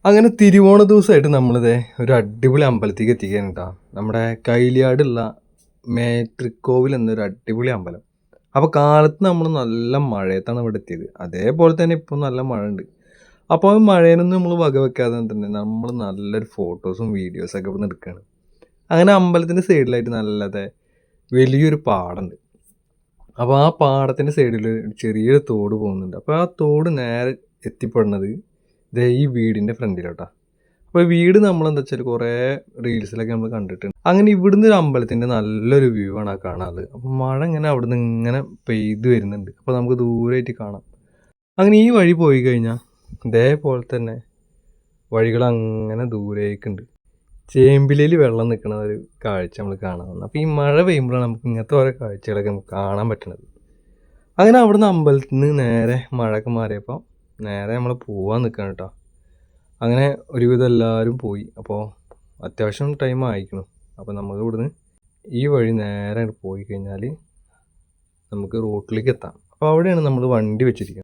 അങ്ങനെ തിരുവോണ ദിവസമായിട്ട് നമ്മളിതേ ഒരു അടിപൊളി അമ്പലത്തേക്ക് എത്തിക്കുകയാണ് കേട്ടോ. നമ്മുടെ കൈലിയാടുള്ള മേത്രിക്കോവിൽ എന്നൊരു അടിപൊളി അമ്പലം. അപ്പോൾ കാലത്ത് നമ്മൾ നല്ല മഴയത്താണ് ഇവിടെ എത്തിയത്. അതേപോലെ തന്നെ ഇപ്പോൾ നല്ല മഴ ഉണ്ട്. അപ്പോൾ ആ മഴേനൊന്നും നമ്മൾ വകവെക്കാതെ തന്നെ നമ്മൾ നല്ലൊരു ഫോട്ടോസും വീഡിയോസൊക്കെ ഇവിടെ നിന്ന് എടുക്കുകയാണ്. അങ്ങനെ അമ്പലത്തിൻ്റെ സൈഡിലായിട്ട് നല്ലത് വലിയൊരു പാടമുണ്ട്. അപ്പോൾ ആ പാടത്തിൻ്റെ സൈഡിൽ ചെറിയൊരു തോട് പോകുന്നുണ്ട്. അപ്പോൾ ആ തോട് നേരെ എത്തിപ്പെടുന്നത് ദേ ഈ വീടിൻ്റെ ഫ്രണ്ടിലോട്ടാ. അപ്പോൾ വീട് നമ്മളെന്താ വെച്ചാൽ കുറേ റീൽസിലൊക്കെ നമ്മൾ കണ്ടിട്ടുണ്ട്. അങ്ങനെ ഇവിടുന്ന് ഒരു അമ്പലത്തിൻ്റെ നല്ലൊരു വ്യൂ ആണ് ആ കാണാറ്. അപ്പോൾ മഴ ഇങ്ങനെ അവിടുന്ന് ഇങ്ങനെ പെയ്ത് വരുന്നുണ്ട്. അപ്പോൾ നമുക്ക് ദൂരമായിട്ട് കാണാം. അങ്ങനെ ഈ വഴി പോയി കഴിഞ്ഞാൽ ഇതേപോലെ തന്നെ വഴികൾ അങ്ങനെ ദൂരേക്കുണ്ട്. ചേമ്പിലയിൽ വെള്ളം നിൽക്കുന്ന ഒരു കാഴ്ച നമ്മൾ കാണാൻ വന്നു. അപ്പോൾ ഈ മഴ പെയ്യുമ്പോഴാണ് നമുക്ക് ഇങ്ങനത്തെ ഓരോ കാഴ്ചകളൊക്കെ നമുക്ക് കാണാൻ പറ്റുന്നത്. അങ്ങനെ അവിടുന്ന് അമ്പലത്തിൽ നിന്ന് നേരെ മഴയൊക്കെ മാറിയപ്പോൾ നേരെ നമ്മൾ പോവാൻ നിൽക്കുകയാണ് കേട്ടോ. അങ്ങനെ ഒരുവിധം എല്ലാവരും പോയി. അപ്പോൾ അത്യാവശ്യം ടൈം ആയിരിക്കണം. അപ്പോൾ നമ്മൾ ഇവിടുന്ന് ഈ വഴി നേരെ പോയി കഴിഞ്ഞാൽ നമുക്ക് റോട്ടിലേക്ക് എത്താം. അപ്പോൾ അവിടെയാണ് നമ്മൾ വണ്ടി വെച്ചിരിക്കുന്നത്.